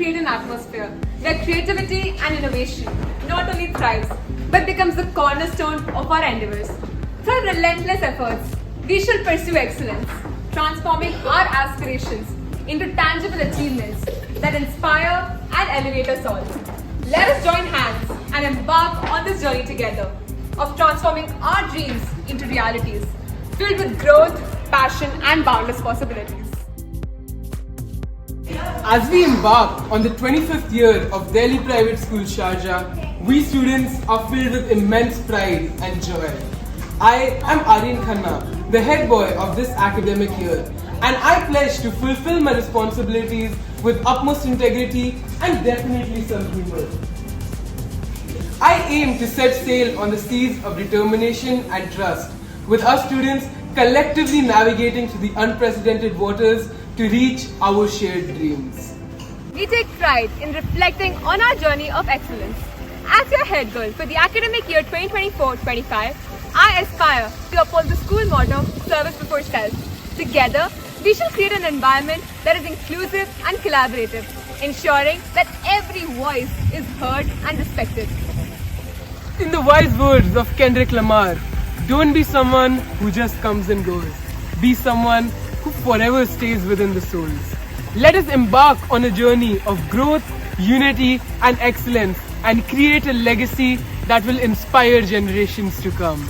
create an atmosphere where creativity and innovation not only thrives but becomes the cornerstone of our endeavors. Through relentless efforts, we shall pursue excellence, transforming our aspirations into tangible achievements that inspire and elevate us all. Let us join hands and embark on this journey together of transforming our dreams into realities filled with growth, passion, and boundless possibilities. As we embark on the 25th year of Delhi Private School Sharjah, we students are filled with immense pride and joy. I am Aryan Khanna, the head boy of this academic year, and I pledge to fulfill my responsibilities with utmost integrity and definitely some humor. I aim to set sail on the seas of determination and trust, with our students collectively navigating through the unprecedented waters to reach our shared dreams. We take pride in reflecting on our journey of excellence. As your head girl for the academic year 2024-25, I aspire to uphold the school motto, service before self. Together, we shall create an environment that is inclusive and collaborative, ensuring that every voice is heard and respected. In the wise words of Kendrick Lamar, don't be someone who just comes and goes. Be someone who forever stays within the souls. Let us embark on a journey of growth, unity, and excellence and create a legacy that will inspire generations to come.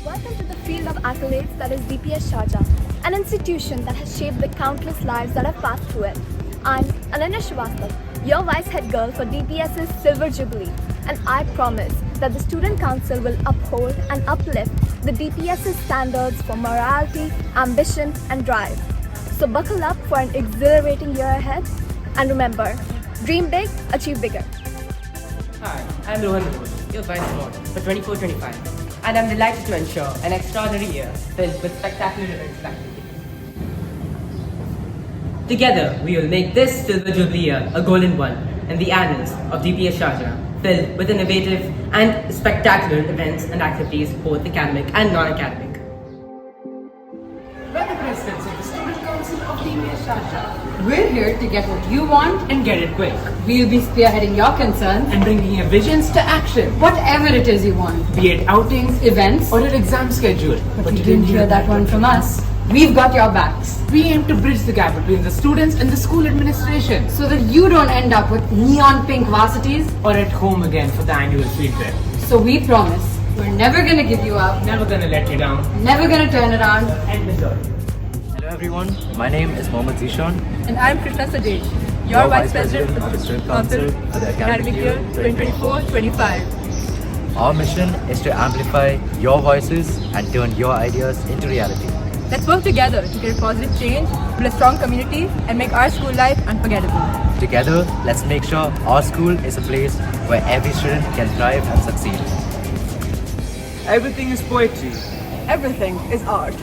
Welcome to the field of accolades that is DPS Sharjah, an institution that has shaped the countless lives that have passed through it. I'm Ananya Srivastav, your vice head girl for DPS's Silver Jubilee, and I promise that the Student Council will uphold and uplift the DPS's standards for morality, ambition, and drive. So buckle up for an exhilarating year ahead, and remember, dream big, achieve bigger. Hi, I'm Rohan Kapoor, your Vice Lord for 24-25, and I'm delighted to ensure an extraordinary year filled with spectacular events like today. Together, we will make this Silver Jubilee year a golden one in the annals of DPS Sharjah, filled with innovative and spectacular events and activities, both academic and non-academic. We're the presidents of the Student Council of DPS Sharjah. We're here to get what you want And get it quick, We'll be spearheading your concerns and bringing your visions to action, whatever it is you want. be it outings, Events, or an exam schedule. but you didn't hear that one from us. We've got your backs We aim to bridge the gap between the students and the school administration, so that you don't end up with neon pink varsities. or at home again for the annual field trip. So we promise we're never gonna give you up, Never gonna let you down. never gonna turn around. And the joy. Hello everyone, my name is Mohammad Zishan. And I'm Krishna Sajej, your Vice President of the Student Council for the academic year 2024-25. Our mission is to amplify your voices and turn your ideas into reality. Let's work together to create positive change, build a strong community, and make our school life unforgettable. Together, let's make sure our school is a place where every student can thrive and succeed. Everything is poetry. Everything is art.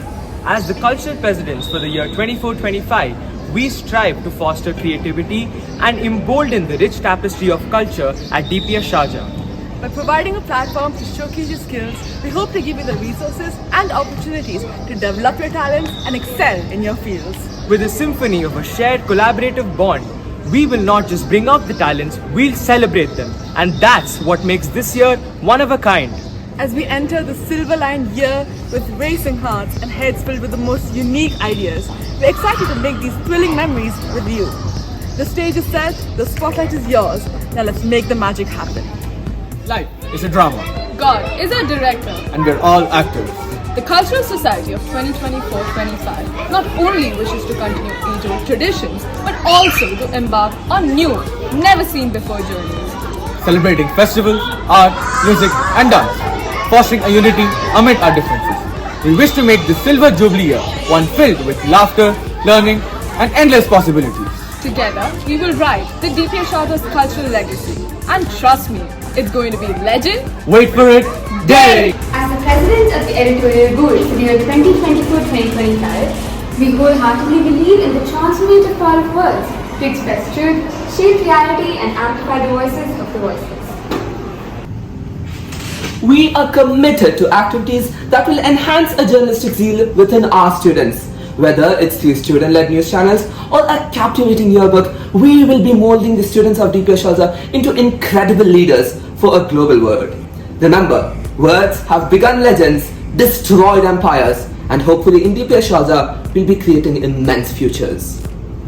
As the cultural presidents for the year 24-25, we strive to foster creativity and embolden the rich tapestry of culture at DPS Sharjah. By providing a platform to showcase your skills, we hope to give you the resources and opportunities to develop your talents and excel in your fields. With a symphony of a shared collaborative bond, we will not just bring out the talents, we'll celebrate them. And that's what makes this year one of a kind. As we enter the silver-lined year with racing hearts and heads filled with the most unique ideas, we're excited to make these thrilling memories with you. The stage is set, the spotlight is yours. Now let's make the magic happen. Life is a drama, God is our director. and we're all actors. The Cultural Society of 2024-25 not only wishes to continue age-old traditions, but also to embark on new, never-seen-before journeys. Celebrating festivals, art, music, and dance, fostering a unity amid our differences. We wish to make the Silver Jubilee year one filled with laughter, learning, and endless possibilities. Together, we will write the DPS Sharjah's cultural legacy. And trust me, it's going to be legend. Wait for it, Derek! As the president of the editorial board for the year 2024-2025, we wholeheartedly believe in the transformative power of words to express truth, shape reality, and amplify the voices of the voiceless. We are committed to activities that will enhance a journalistic zeal within our students. Whether it's through student-led news channels or a captivating yearbook, we will be molding the students of DPS Sharjah into incredible leaders for a global world. Remember, words have begun legends, destroyed empires, and hopefully in DPS Sharjah, we'll be creating immense futures.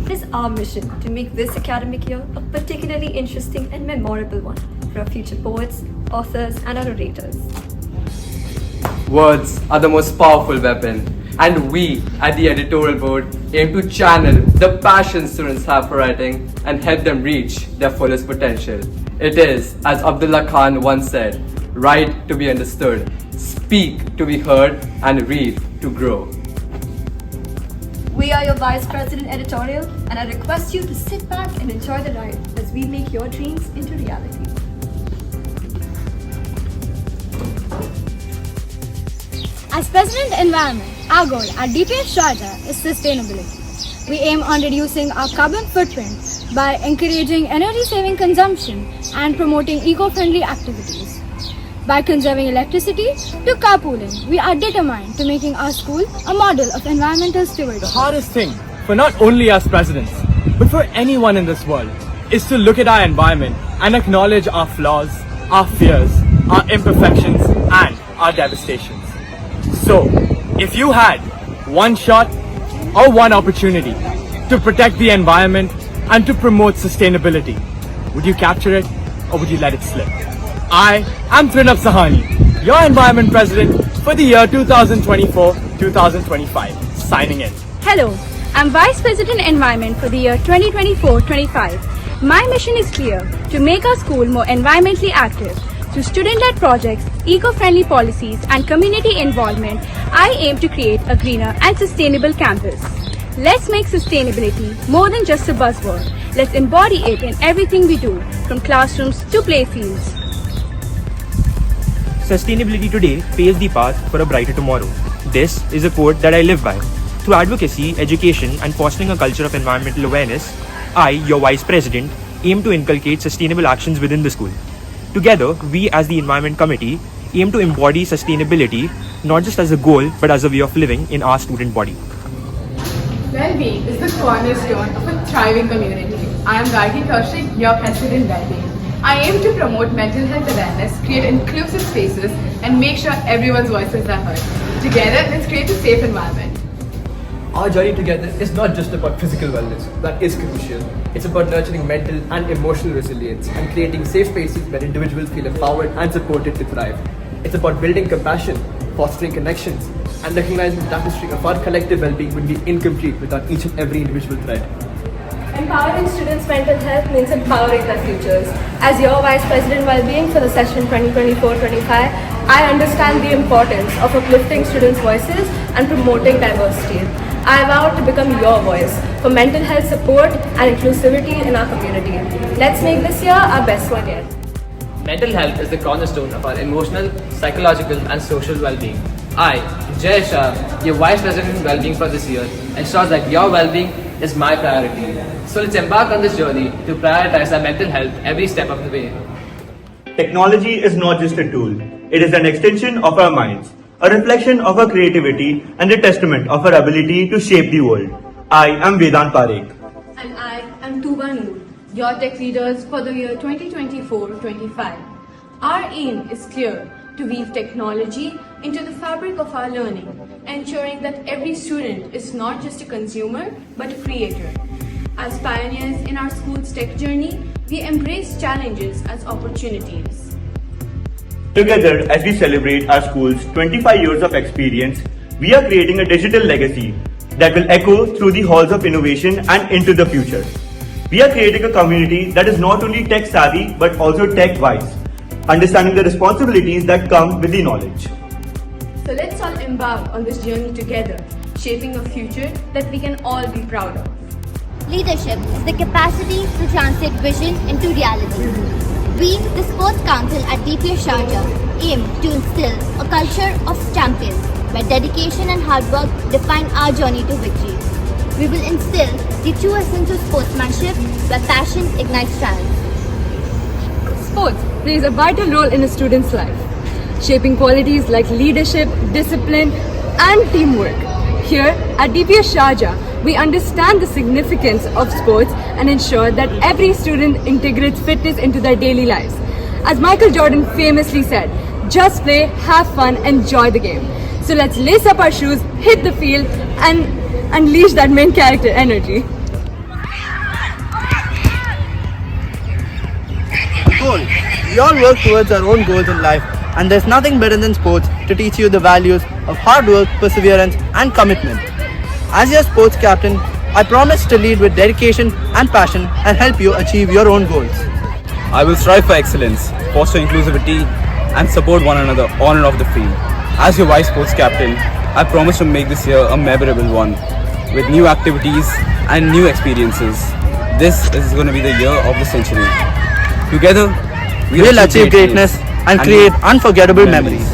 It is our mission to make this academic year a particularly interesting and memorable one for our future poets, authors, and our orators. Words are the most powerful weapon, and we at the editorial board aim to channel the passion students have for writing and help them reach their fullest potential. It is, as Abdullah Khan once said, write to be understood, speak to be heard, and read to grow. We are your Vice President Editorial, and I request you to sit back and enjoy the ride as we make your dreams into reality. As President Environment, our goal at DPS Sharjah is sustainability. We aim on reducing our carbon footprint by encouraging energy-saving consumption and promoting eco-friendly activities. By conserving electricity to carpooling, we are determined to making our school a model of environmental stewardship. The hardest thing for not only us presidents, but for anyone in this world, is to look at our environment and acknowledge our flaws, our fears, our imperfections, and our devastations. So, if you had one shot or one opportunity to protect the environment and to promote sustainability, would you capture it or would you let it slip? I am Trinab Sahani, your Environment President for the year 2024-2025, signing in. Hello, I'm Vice President Environment for the year 2024-25. My mission is clear: to make our school more environmentally active. Through student-led projects, eco-friendly policies, and community involvement, I aim to create a greener and sustainable campus. Let's make sustainability more than just a buzzword. Let's embody it in everything we do, from classrooms to playfields. Sustainability today paves the path for a brighter tomorrow. This is a quote that I live by. Through advocacy, education, and fostering a culture of environmental awareness, I, your Vice President, aim to inculcate sustainable actions within the school. Together, we as the Environment Committee aim to embody sustainability not just as a goal but as a way of living in our student body. Well-being is the cornerstone of a thriving community. I am Gargi Kaushik, your President Well-being. I aim to promote mental health awareness, create inclusive spaces, and make sure everyone's voices are heard. Together, let's create a safe environment. Our journey together is not just about physical wellness, that is crucial. It's about nurturing mental and emotional resilience and creating safe spaces where individuals feel empowered and supported to thrive. It's about building compassion, fostering connections, and recognizing the tapestry of our collective well-being would be incomplete without each and every individual thread. Empowering students' mental health means empowering their futures. As your Vice President Wellbeing for the session 2024-25, I understand the importance of uplifting students' voices and promoting diversity. I vow to become your voice for mental health support and inclusivity in our community. Let's make this year our best one yet. Mental health is the cornerstone of our emotional, psychological, and social well-being. I, Jay Shah, your Vice President Wellbeing for this year, ensures that your well-being is my priority. So let's embark on this journey to prioritize our mental health every step of the way. Technology is not just a tool, it is an extension of our minds, a reflection of our creativity and a testament of our ability to shape the world. I am Vedant Parekh. And I am Tuba Noor, your tech leaders for the year 2024-25. Our aim is clear: to weave technology into the fabric of our learning, ensuring that every student is not just a consumer but a creator. As pioneers in our school's tech journey, we embrace challenges as opportunities. Together, as we celebrate our school's 25 years of experience, we are creating a digital legacy that will echo through the halls of innovation and into the future. We are creating a community that is not only tech savvy but also tech wise, understanding the responsibilities that come with the knowledge. So let's all embark on this journey together, shaping a future that we can all be proud of. Leadership is the capacity to translate vision into reality. We, the Sports Council at DPS Sharjah, aim to instill a culture of champions where dedication and hard work define our journey to victory. We will instill the true essence of sportsmanship where passion ignites triumph. Sports plays a vital role in a student's life, shaping qualities like leadership, discipline, and teamwork. Here at DPS Sharjah, we understand the significance of sports and ensure that every student integrates fitness into their daily lives. As Michael Jordan famously said, just play, have fun, enjoy the game. So let's lace up our shoes, hit the field, and unleash that main character energy. Goal. We all work towards our own goals in life, and there's nothing better than sports to teach you the values of hard work, perseverance, and commitment. As your sports captain, I promise to lead with dedication and passion and help you achieve your own goals. I will strive for excellence, foster inclusivity, and support one another on and off the field. As your vice sports captain, I promise to make this year a memorable one, with new activities and new experiences. This is going to be the year of the century. Together, we'll achieve greatness and create unforgettable memories.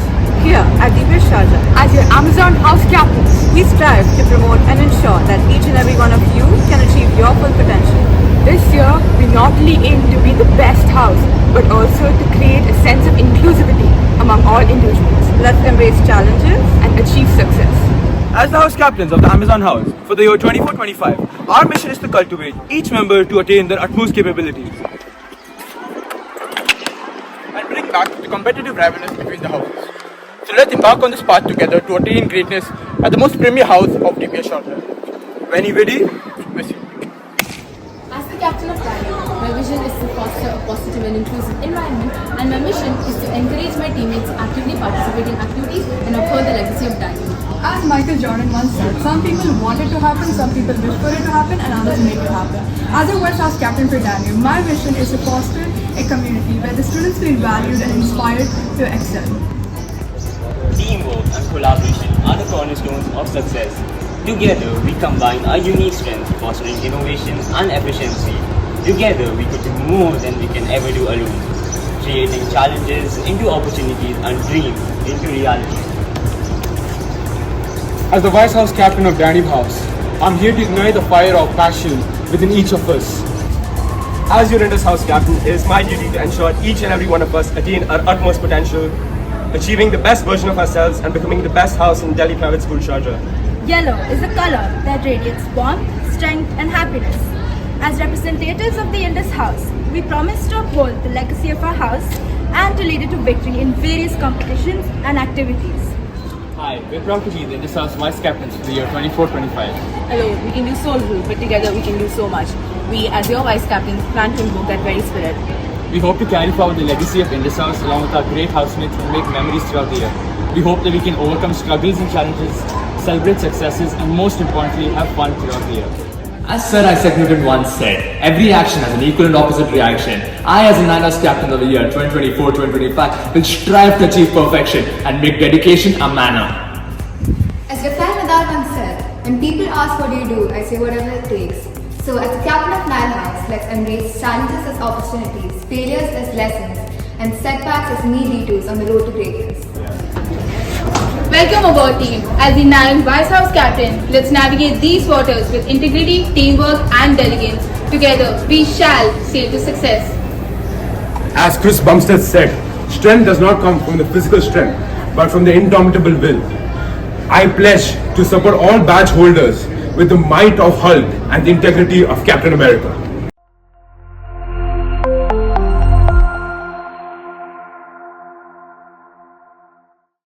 Here at DPS Sharjah, as your Amazon house captains, we strive to promote and ensure that each and every one of you can achieve your full potential. This year, we not only aim to be the best house, but also to create a sense of inclusivity among all individuals. Let's embrace challenges and achieve success. As the house captains of the Amazon House for the year 24-25, our mission is to cultivate each member to attain their utmost capabilities and bring back the competitive rivalry between the houses. So let's embark on this path together to attain greatness at the most premier house of DPS Sharjah. When you ready, Messi. As the captain of Daniel, my vision is to foster a positive and inclusive environment, and my mission is to encourage my teammates to actively participate in activities and uphold the legacy of Daniel. As Michael Jordan once said, some people want it to happen, some people wish for it to happen, and others make it happen. As a West House captain for Daniel, my vision is to foster a community where the students feel valued and inspired to excel. Teamwork and collaboration are the cornerstones of success. Together, we combine our unique strengths, fostering innovation and efficiency. Together, we could do more than we can ever do alone, creating challenges into opportunities and dreams into reality. As the Vice House Captain of Danube House, I'm here to ignite the fire of passion within each of us. As your Indus House captain, it is my duty to ensure each and every one of us attain our utmost potential, achieving the best version of ourselves and becoming the best house in Delhi Private School Sharjah. Yellow is a color that radiates warmth, strength, and happiness. As representatives of the Indus House, we promise to uphold the legacy of our house and to lead it to victory in various competitions and activities. Hi, we're proud to be the Indus House Vice Captains for the year 24-25. Hello, we can do so little, but together we can do so much. We, as your vice captains, plan to invoke that very spirit. We hope to carry forward the legacy of Indus House along with our great housemates and make memories throughout the year. We hope that we can overcome struggles and challenges, celebrate successes, and most importantly, have fun throughout the year. As Sir Isaac Newton once said, every action has an equal and opposite reaction. I, as the Nanas captain of the year 2024-2025, will strive to achieve perfection and make dedication a manner. As Rafael Nadal once said, when people ask what do you do, I say whatever it takes. So as the captain of Nile House, let's embrace challenges as opportunities, failures as lessons, and setbacks as mini detours on the road to greatness. Welcome aboard, team. As the Nile Vice House captain, let's navigate these waters with integrity, teamwork, and diligence. Together, we shall sail to success. As Chris Bumstead said, strength does not come from the physical strength, but from the indomitable will. I pledge to support all badge holders with the might of Hulk and the integrity of Captain America.